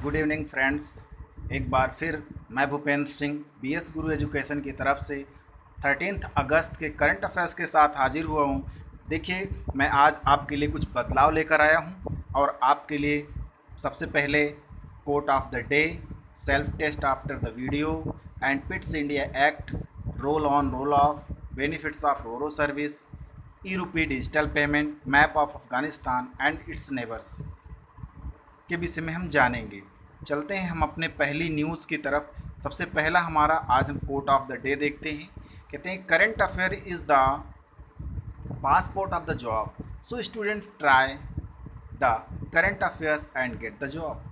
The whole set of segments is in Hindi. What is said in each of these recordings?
Good evening friends. एक बार फिर मैं भूपेंद्र सिंह बीएस गुरु एजुकेशन की तरफ से 13 अगस्त के करंट अफेयर्स के साथ हाजिर हुआ हूँ। देखिए, मैं आज आपके लिए कुछ बदलाव लेकर आया हूँ और आपके लिए सबसे पहले quote of the day, self test after the video and Pitt's India Act, roll on roll off, benefits of RoRo service, e rupee digital payment, map of Afghanistan and its neighbours के विषय में हम जानेंगे। चलते हैं हम अपने पहली न्यूज़ की तरफ। सबसे पहला हमारा आज हम कोट ऑफ द डे देखते हैं। कहते हैं current affair is the passport of the job, so students try the current affairs and get the job.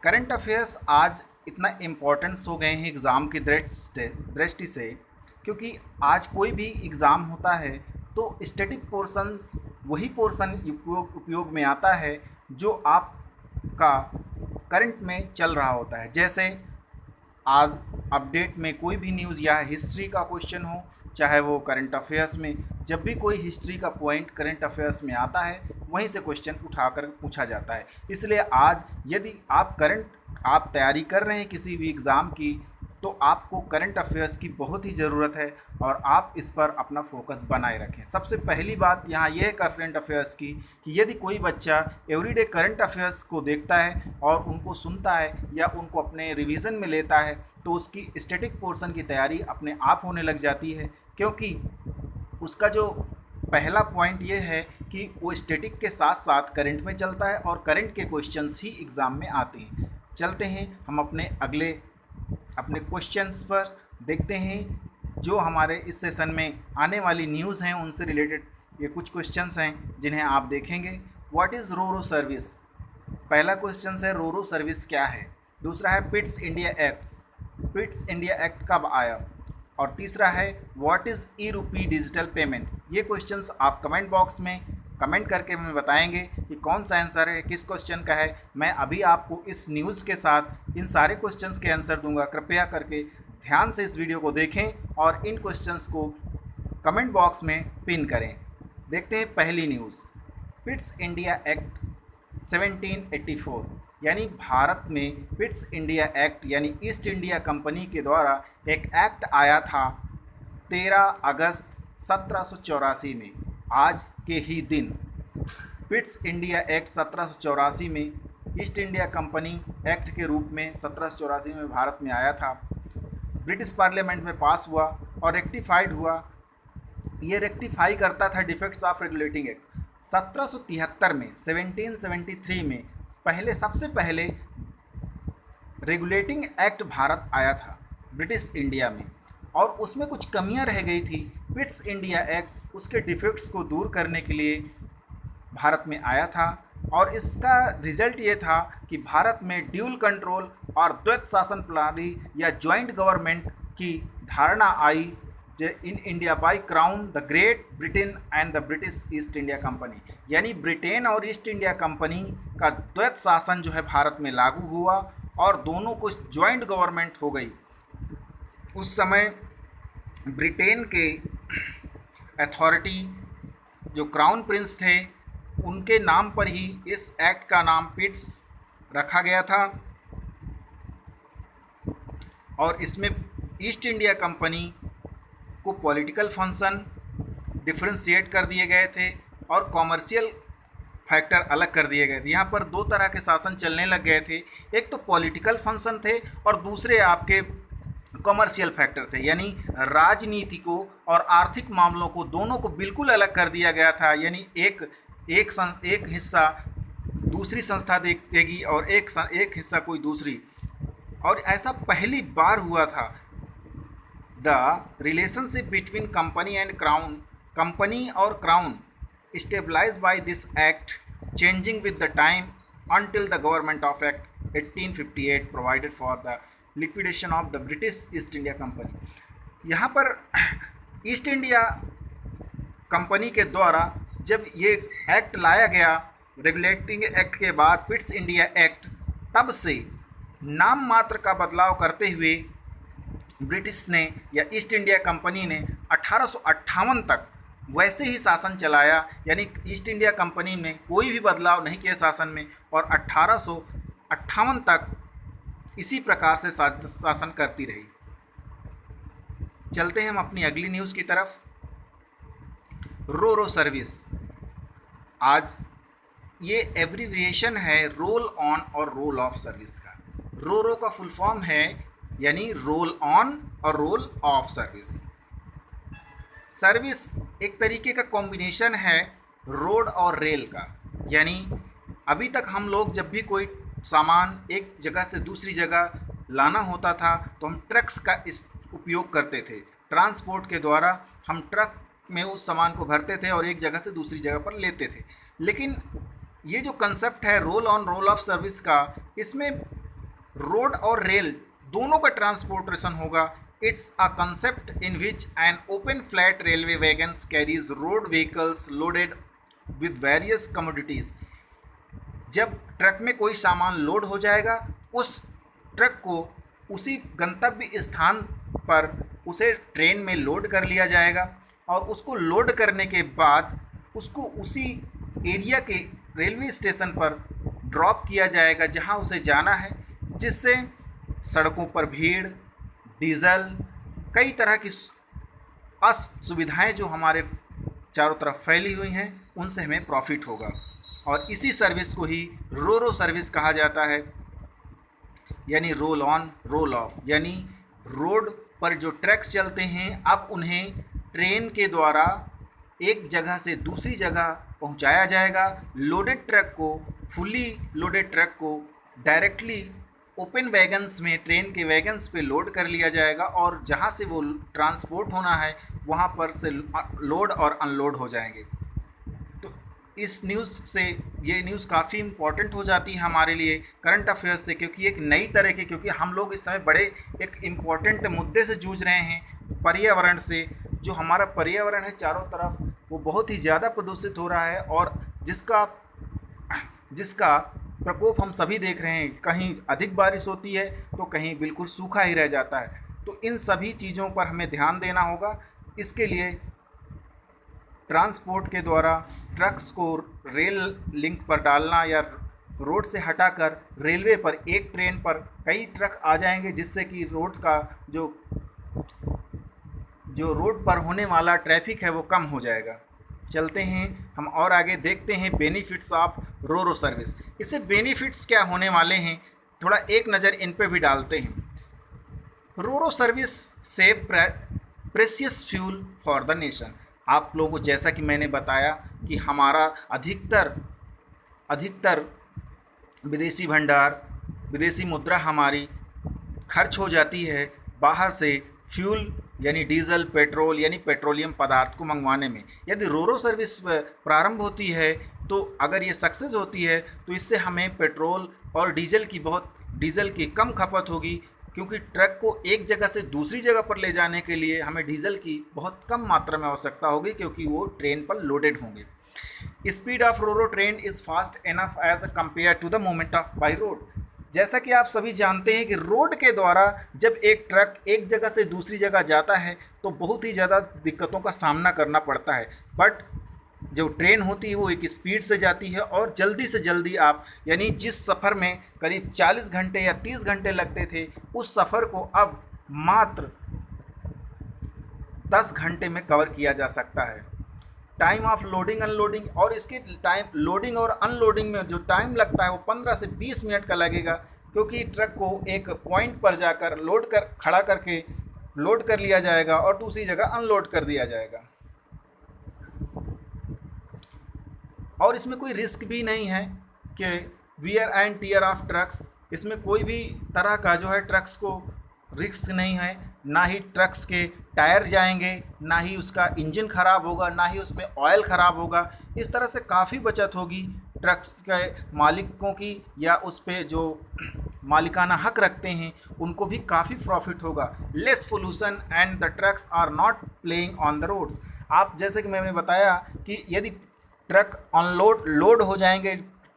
Current affairs आज इतना इम्पोर्टेंस हो गए हैं एग्ज़ाम की दृष्टि से, क्योंकि आज कोई भी एग्ज़ाम होता है तो स्टैटिक पोर्शंस वही पोर्शन उपयोग में आता है जो आपका करंट में चल रहा होता है। जैसे आज अपडेट में कोई भी न्यूज़ या हिस्ट्री का क्वेश्चन हो, चाहे वो करंट अफेयर्स में, जब भी कोई हिस्ट्री का पॉइंट करंट अफेयर्स में आता है वहीं से क्वेश्चन उठाकर पूछा जाता है। इसलिए आज यदि आप तैयारी कर रहे हैं किसी भी एग्ज़ाम की, तो आपको करंट अफेयर्स की बहुत ही ज़रूरत है और आप इस पर अपना फोकस बनाए रखें। सबसे पहली बात यहाँ यह है करंट अफेयर्स की कि यदि कोई बच्चा एवरीडे करंट अफेयर्स को देखता है और उनको सुनता है या उनको अपने रिवीजन में लेता है, तो उसकी स्टैटिक पोर्शन की तैयारी अपने आप होने लग जाती है, क्योंकि उसका जो पहला पॉइंट ये है कि वो स्टैटिक के साथ साथ करंट में चलता है और करंट के क्वेश्चंस ही एग्ज़ाम में आते हैं। चलते हैं हम अपने क्वेश्चंस पर, देखते हैं जो हमारे इस सेशन में आने वाली न्यूज़ हैं उनसे रिलेटेड ये कुछ क्वेश्चंस हैं जिन्हें आप देखेंगे। What is Roro service? पहला क्वेश्चन है रोरो सर्विस क्या है। दूसरा है Pitt's India acts, पिट्स India act कब आया। और तीसरा है what is E rupee digital payment. ये क्वेश्चंस आप कमेंट बॉक्स में कमेंट करके हमें बताएंगे कि कौन सा आंसर है, किस क्वेश्चन का है। मैं अभी आपको इस न्यूज़ के साथ इन सारे क्वेश्चंस के आंसर दूंगा। कृपया करके ध्यान से इस वीडियो को देखें और इन क्वेश्चंस को कमेंट बॉक्स में पिन करें। देखते हैं पहली न्यूज़। पिट्स इंडिया एक्ट 1784, यानी भारत में पिट्स इंडिया एक्ट यानी ईस्ट इंडिया कंपनी के द्वारा एक एक्ट आया था 13 अगस्त 1784 में, आज के ही दिन। पिट्स इंडिया एक्ट 1784 में ईस्ट इंडिया कंपनी एक्ट के रूप में 1784 में भारत में आया था। ब्रिटिश पार्लियामेंट में पास हुआ और रेक्टिफाइड हुआ। ये रेक्टिफाई करता था डिफेक्ट्स ऑफ रेगुलेटिंग एक्ट। 1773 में 1773 में सबसे पहले रेगुलेटिंग एक्ट भारत आया था ब्रिटिश इंडिया में, और उसमें कुछ कमियां रह गई थी। पिट्स इंडिया एक्ट उसके डिफेक्ट्स को दूर करने के लिए भारत में आया था, और इसका रिजल्ट ये था कि भारत में ड्यूल कंट्रोल और द्वैत शासन प्रणाली या जॉइंट गवर्नमेंट की धारणा आई in India by crown the Great Britain and the British East India Company. यानी ब्रिटेन और ईस्ट इंडिया कंपनी का द्वैत शासन जो है भारत में लागू हुआ और दोनों को जॉइंट गवर्नमेंट हो गई। उस समय ब्रिटेन के अथॉरिटी जो क्राउन प्रिंस थे उनके नाम पर ही इस एक्ट का नाम पिट्स रखा गया था, और इसमें ईस्ट इंडिया कंपनी को पॉलिटिकल फंक्शन डिफ्रेंशिएट कर दिए गए थे और कॉमर्शियल फैक्टर अलग कर दिए गए थे। यहाँ पर दो तरह के शासन चलने लग गए थे, एक तो पॉलिटिकल फंक्शन थे और दूसरे आपके कॉमर्शियल फैक्टर थे। यानी राजनीति को और आर्थिक मामलों को दोनों को बिल्कुल अलग कर दिया गया था। यानी एक हिस्सा दूसरी संस्था देगी और एक हिस्सा कोई दूसरी, और ऐसा पहली बार हुआ था। The relationship between company and crown, company और crown stabilise by this act changing with the time until the government of Act 1858 provided for the liquidation of the British East India Company। यहाँ पर ईस्ट इंडिया कंपनी के द्वारा जब ये एक्ट लाया गया रेगुलेटिंग एक्ट के बाद पिट्स इंडिया एक्ट, तब से नाम मात्र का बदलाव करते हुए ब्रिटिश ने या ईस्ट इंडिया कंपनी ने 1858 तक वैसे ही शासन चलाया, यानी ईस्ट इंडिया कंपनी ने कोई भी बदलाव नहीं किया शासन में, और 1858 तक इसी प्रकार से शासन करती रही। चलते हैं हम अपनी अगली न्यूज़ की तरफ। रो सर्विस, आज ये एब्रीविएशन है रोल ऑन और रोल ऑफ सर्विस का। रो का फुल फॉर्म है यानी रोल ऑन और रोल ऑफ सर्विस। सर्विस एक तरीके का कॉम्बिनेशन है रोड और रेल का, यानी अभी तक हम लोग जब भी कोई सामान एक जगह से दूसरी जगह लाना होता था तो हम ट्रक्स का इस उपयोग करते थे। ट्रांसपोर्ट के द्वारा हम ट्रक में उस सामान को भरते थे और एक जगह से दूसरी जगह पर लेते थे। लेकिन ये जो कंसेप्ट है role on roll of service का, इसमें रोड और रेल दोनों का ट्रांसपोर्टेशन होगा। It's a concept in which an open flat railway wagons carries road vehicles loaded with various commodities. जब ट्रक में कोई सामान लोड हो जाएगा, उस ट्रक को उसी गंतव्य स्थान पर उसे ट्रेन में लोड कर लिया जाएगा और उसको लोड करने के बाद उसको उसी एरिया के रेलवे स्टेशन पर ड्रॉप किया जाएगा जहां उसे जाना है, जिससे सड़कों पर भीड़, डीजल, कई तरह की असुविधाएं जो हमारे चारों तरफ फैली हुई हैं उनसे हमें प्रॉफिट होगा। और इसी सर्विस को ही रो सर्विस कहा जाता है, यानी रोल ऑन रोल ऑफ, यानी रोड पर जो ट्रक्स चलते हैं अब उन्हें ट्रेन के द्वारा एक जगह से दूसरी जगह पहुंचाया जाएगा। लोडेड ट्रक को, फुली लोडेड ट्रक को डायरेक्टली ओपन वैगन्स में, ट्रेन के वैगन्स पे लोड कर लिया जाएगा और जहां से वो ट्रांसपोर्ट होना है वहां पर से लोड और अनलोड हो जाएंगे। तो इस न्यूज़ से ये न्यूज़ काफ़ी इम्पॉर्टेंट हो जाती है हमारे लिए करंट अफेयर्स से, क्योंकि एक नई तरह के, क्योंकि हम लोग इस समय बड़े एक इम्पॉर्टेंट मुद्दे से जूझ रहे हैं, पर्यावरण से। जो हमारा पर्यावरण है चारों तरफ वो बहुत ही ज़्यादा प्रदूषित हो रहा है और जिसका प्रकोप हम सभी देख रहे हैं। कहीं अधिक बारिश होती है तो कहीं बिल्कुल सूखा ही रह जाता है। तो इन सभी चीज़ों पर हमें ध्यान देना होगा। इसके लिए ट्रांसपोर्ट के द्वारा ट्रक्स को रेल लिंक पर डालना या रोड से हटाकर रेलवे पर एक ट्रेन पर कई ट्रक आ जाएंगे, जिससे कि रोड का जो रोड पर होने वाला ट्रैफिक है वो कम हो जाएगा। चलते हैं हम और आगे देखते हैं बेनिफिट्स ऑफ रो सर्विस। इससे बेनिफिट्स क्या होने वाले हैं, थोड़ा एक नज़र इन पे भी डालते हैं। Ro service save precious fuel for the nation. आप लोगों को जैसा कि मैंने बताया कि हमारा अधिकतर विदेशी भंडार, विदेशी मुद्रा हमारी खर्च हो जाती है बाहर से फ्यूल यानी डीजल, पेट्रोल यानी पेट्रोलियम पदार्थ को मंगवाने में। यदि रो सर्विस प्रारंभ होती है तो अगर ये सक्सेस होती है तो इससे हमें पेट्रोल और डीजल की कम खपत होगी, क्योंकि ट्रक को एक जगह से दूसरी जगह पर ले जाने के लिए हमें डीजल की बहुत कम मात्रा में आवश्यकता होगी, क्योंकि वो ट्रेन पर लोडेड होंगे। Speed of row train is fast enough as compared to the movement of by road. जैसा कि आप सभी जानते हैं कि रोड के द्वारा जब एक ट्रक एक जगह से दूसरी जगह जाता है तो बहुत ही ज़्यादा दिक्कतों का सामना करना पड़ता है, बट जो ट्रेन होती है वो एक स्पीड से जाती है और जल्दी से जल्दी आप, यानी जिस सफ़र में करीब 40 घंटे या 30 घंटे लगते थे उस सफ़र को अब मात्र 10 घंटे में कवर किया जा सकता है। टाइम ऑफ लोडिंग अनलोडिंग, और इसके टाइम लोडिंग और अनलोडिंग में जो टाइम लगता है वो 15 से 20 मिनट का लगेगा, क्योंकि ट्रक को एक पॉइंट पर जाकर खड़ा करके लोड कर लिया जाएगा और दूसरी जगह अनलोड कर दिया जाएगा। और इसमें कोई रिस्क भी नहीं है कि wear and tear of trucks, इसमें कोई भी तरह का जो है ट्रक्स को रिस्क नहीं है। ना ही ट्रक्स के टायर जाएंगे, ना ही उसका इंजन ख़राब होगा, ना ही उसमें ऑयल ख़राब होगा। इस तरह से काफ़ी बचत होगी ट्रक्स के मालिकों की, या उस पे जो मालिकाना हक रखते हैं उनको भी काफ़ी प्रॉफिट होगा। Less pollution and the trucks are not playing on the roads. आप जैसे कि मैंने बताया कि यदि ट्रक लोड हो जाएंगे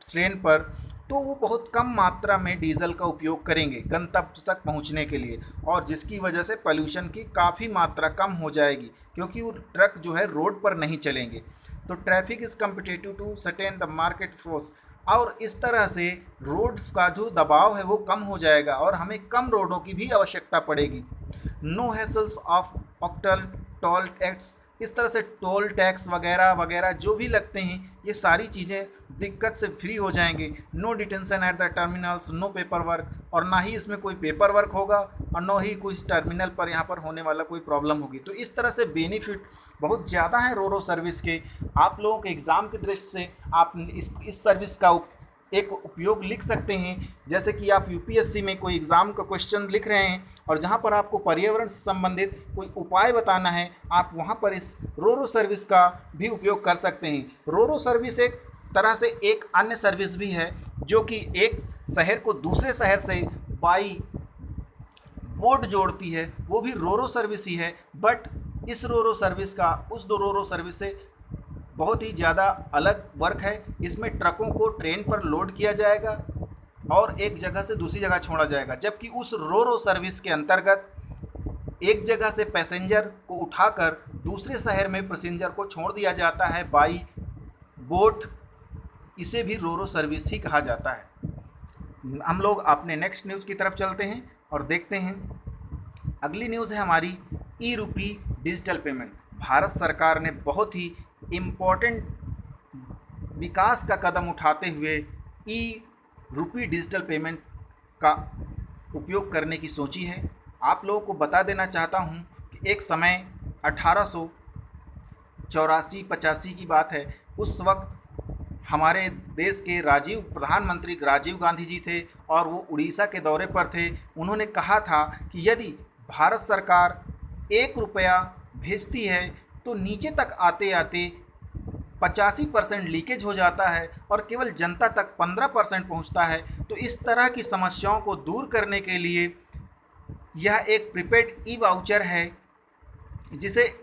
ट्रेन पर तो वो बहुत कम मात्रा में डीजल का उपयोग करेंगे गंतव्य तक पहुंचने के लिए, और जिसकी वजह से पोल्यूशन की काफ़ी मात्रा कम हो जाएगी, क्योंकि वो ट्रक जो है रोड पर नहीं चलेंगे। तो traffic is competitive to sustain the market force, और इस तरह से रोड्स का जो दबाव है वो कम हो जाएगा और हमें कम रोडों की भी आवश्यकता पड़ेगी। No hassles of octroi toll tax, इस तरह से टोल टैक्स वगैरह वगैरह जो भी लगते हैं ये सारी चीज़ें दिक्कत से फ्री हो जाएंगे। No detention at the terminals, no paper work, और ना ही इसमें कोई पेपर वर्क होगा और ना ही कुछ टर्मिनल पर यहाँ पर होने वाला कोई प्रॉब्लम होगी। तो इस तरह से बेनिफिट बहुत ज़्यादा है रोरो सर्विस के। आप लोगों के एग्ज़ाम की दृष्टि से आप इस सर्विस का एक उपयोग लिख सकते हैं। जैसे कि आप यूपीएससी में कोई एग्ज़ाम का क्वेश्चन लिख रहे हैं और जहां पर आपको पर्यावरण से संबंधित कोई उपाय बताना है, आप वहां पर इस रोरो सर्विस का भी उपयोग कर सकते हैं। रोरो सर्विस एक तरह से एक अन्य सर्विस भी है जो कि एक शहर को दूसरे शहर से बाई बोट जोड़ती है, वो भी रोरो सर्विस ही है। बट इस रोरो सर्विस का उस दो रोरो सर्विस से बहुत ही ज़्यादा अलग वर्क है। इसमें ट्रकों को ट्रेन पर लोड किया जाएगा और एक जगह से दूसरी जगह छोड़ा जाएगा, जबकि उस रोरो सर्विस के अंतर्गत एक जगह से पैसेंजर को उठाकर दूसरे शहर में पैसेंजर को छोड़ दिया जाता है बाई बोट। इसे भी रोरो सर्विस ही कहा जाता है। हम लोग अपने नेक्स्ट न्यूज़ की तरफ चलते हैं और देखते हैं। अगली न्यूज़ है हमारी ई रूपी डिजिटल पेमेंट। भारत सरकार ने बहुत ही इम्पोर्टेंट विकास का कदम उठाते हुए ई रूपी डिजिटल पेमेंट का उपयोग करने की सोची है। आप लोगों को बता देना चाहता हूं कि एक समय 1884-85 की बात है। उस वक्त हमारे देश के प्रधानमंत्री राजीव गांधी जी थे और वो उड़ीसा के दौरे पर थे। उन्होंने कहा था कि यदि भारत सरकार 1 रुपया भेजती है तो नीचे तक आते आते 85% लीकेज हो जाता है और केवल जनता तक 15% पहुंचता है। तो इस तरह की समस्याओं को दूर करने के लिए यह एक प्रीपेड ई वाउचर है जिसे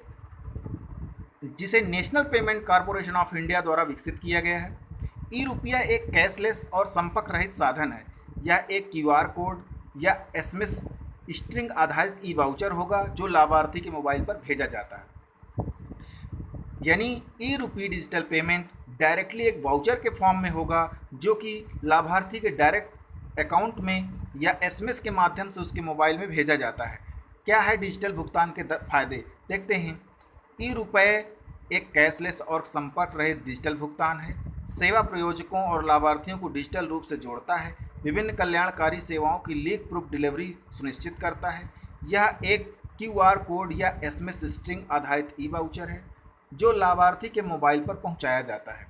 national payment corporation of India द्वारा विकसित किया गया है। ई रुपया एक कैशलेस और संपर्क रहित साधन है। यह एक क्यूआर कोड या एसएमएस स्ट्रिंग आधारित ई वाउचर होगा जो लाभार्थी के मोबाइल पर भेजा जाता है। यानी ई रूपी डिजिटल पेमेंट डायरेक्टली एक वाउचर के फॉर्म में होगा जो कि लाभार्थी के डायरेक्ट अकाउंट में या एसएमएस के माध्यम से उसके मोबाइल में भेजा जाता है। क्या है डिजिटल भुगतान के फायदे, देखते हैं। ई रुपये एक कैशलेस और संपर्क रहित डिजिटल भुगतान है। सेवा प्रयोजकों और लाभार्थियों को डिजिटल रूप से जोड़ता है। विभिन्न कल्याणकारी सेवाओं की लीक प्रूफ डिलीवरी सुनिश्चित करता है। यह एक क्यूआर कोड या एसएमएस स्ट्रिंग आधारित ई वाउचर है जो लाभार्थी के मोबाइल पर पहुंचाया जाता है।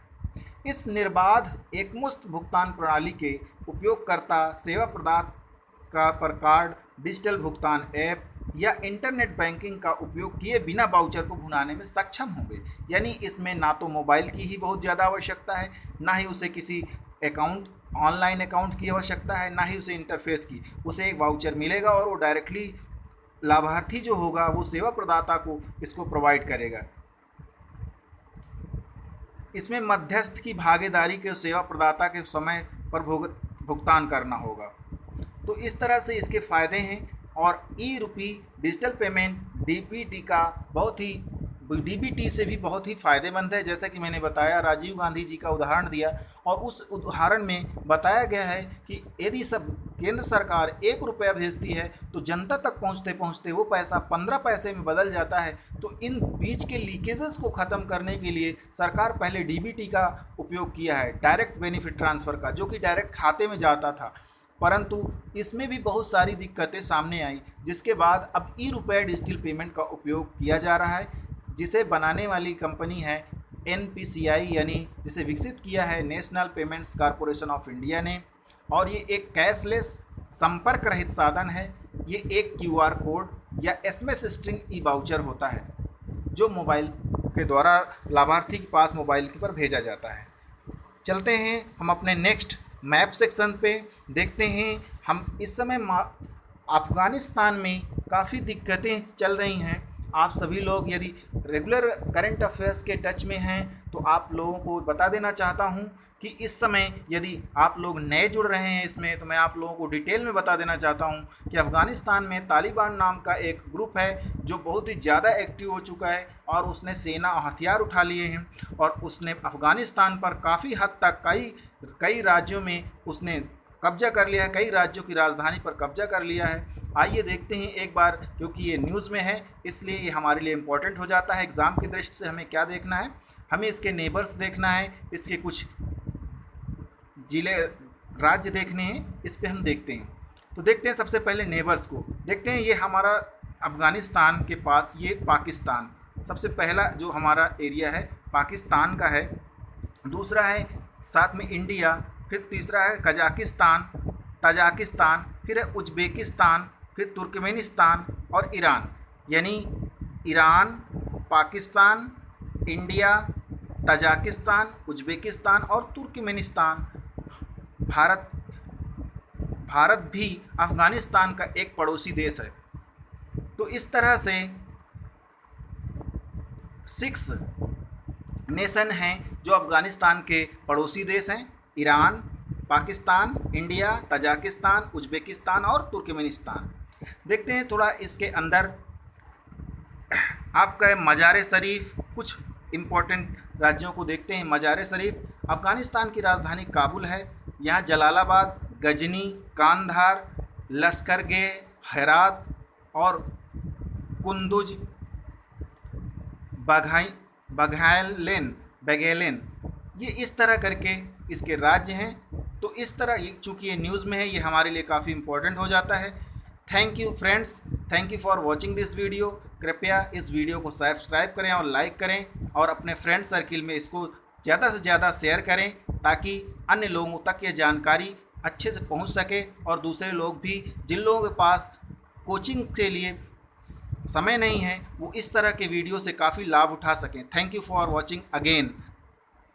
इस निर्बाध एकमुश्त भुगतान प्रणाली के उपयोगकर्ता सेवा प्रदाता पर कार्ड, डिजिटल भुगतान ऐप या इंटरनेट बैंकिंग का उपयोग किए बिना वाउचर को भुनाने में सक्षम होंगे। यानी इसमें ना तो मोबाइल की ही बहुत ज़्यादा आवश्यकता है, ना ही उसे किसी ऑनलाइन अकाउंट की आवश्यकता है, ना ही उसे इंटरफेस की। उसे एक वाउचर मिलेगा और वो डायरेक्टली लाभार्थी जो होगा वो सेवा प्रदाता को इसको प्रोवाइड करेगा। इसमें मध्यस्थ की भागीदारी के सेवा प्रदाता के समय पर भुगतान करना होगा। तो इस तरह से इसके फ़ायदे हैं। और ई रूपी डिजिटल पेमेंट डीबीटी से भी बहुत ही फ़ायदेमंद है। जैसा कि मैंने बताया, राजीव गांधी जी का उदाहरण दिया और उस उदाहरण में बताया गया है कि यदि केंद्र सरकार 1 रुपया भेजती है तो जनता तक पहुंचते पहुंचते वो पैसा 15 पैसे में बदल जाता है। तो इन बीच के लीकेजेस को ख़त्म करने के लिए सरकार पहले डीबीटी का उपयोग किया है, डायरेक्ट बेनिफिट ट्रांसफ़र का, जो कि डायरेक्ट खाते में जाता था। परंतु इसमें भी बहुत सारी दिक्कतें सामने आई, जिसके बाद अब ई रुपया डिजिटल पेमेंट का उपयोग किया जा रहा है, जिसे बनाने वाली कंपनी है NPCI, यानी जिसे विकसित किया है national payments corporation of India ने। और ये एक कैशलेस संपर्क रहित साधन है। ये एक क्यूआर कोड या एसएमएस स्ट्रिंग ई वाउचर होता है जो मोबाइल के द्वारा लाभार्थी के पास मोबाइल पर भेजा जाता है। चलते हैं हम अपने नेक्स्ट मैप सेक्शन पे, देखते हैं। हम इस समय अफ़गानिस्तान में काफ़ी दिक्कतें चल रही हैं आप सभी लोग यदि रेगुलर करंट अफेयर्स के टच में हैं तो आप लोगों को बता देना चाहता हूं कि इस समय यदि आप लोग नए जुड़ रहे हैं इसमें, तो मैं आप लोगों को डिटेल में बता देना चाहता हूं कि अफ़गानिस्तान में तालिबान नाम का एक ग्रुप है जो बहुत ही ज़्यादा एक्टिव हो चुका है और उसने सेना और हथियार उठा लिए हैं और उसने अफ़गानिस्तान पर काफ़ी हद तक कई राज्यों में उसने कब्जा कर लिया है, कई राज्यों की राजधानी पर कब्जा कर लिया है। आइए देखते हैं एक बार, क्योंकि ये न्यूज़ में है इसलिए ये हमारे लिए इम्पोर्टेंट हो जाता है। एग्ज़ाम की दृष्टि से हमें क्या देखना है, हमें इसके नेबर्स देखना है, इसके कुछ जिले राज्य देखने हैं, इस पे हम देखते हैं। तो देखते हैं सबसे पहले नेबर्स को देखते हैं। ये हमारा अफ़गानिस्तान के पास ये पाकिस्तान सबसे पहला जो हमारा एरिया है पाकिस्तान का है, दूसरा है साथ में इंडिया, फिर तीसरा है कजाकिस्तान, तजाकिस्तान, फिर है उज़्बेकिस्तान, फिर तुर्कमेनिस्तान और ईरान। यानी Iran, Pakistan, India, Tajikistan, Uzbekistan और तुर्कमेनिस्तान। भारत भी अफ़गानिस्तान का एक पड़ोसी देश है। तो इस तरह से 6 नेशन हैं जो अफ़गानिस्तान के पड़ोसी देश हैं, Iran, Pakistan, India, Tajikistan, Uzbekistan और तुर्कमेनिस्तान। देखते हैं थोड़ा इसके अंदर आपका मज़ार शरीफ, कुछ इम्पोर्टेंट राज्यों को देखते हैं। मज़ार शरीफ अफ़गानिस्तान की राजधानी काबुल है। यहाँ जलालाबाद, गजनी, कांधार, लश्करगाह, हेरात और कुंदुज, बघैलेन ये इस तरह करके इसके राज्य हैं। तो इस तरह चूँकि ये न्यूज़ में है, ये हमारे लिए काफ़ी इम्पोर्टेंट हो जाता है। Thank you friends, thank you for watching this video. कृपया इस वीडियो को सब्सक्राइब करें और लाइक करें और अपने फ्रेंड सर्किल में इसको ज़्यादा से ज़्यादा शेयर करें ताकि अन्य लोगों तक ये जानकारी अच्छे से पहुंच सके और दूसरे लोग भी, जिन लोगों के पास कोचिंग के लिए समय नहीं है, वो इस तरह के वीडियो से काफ़ी लाभ उठा सकें। Thank you for watching again.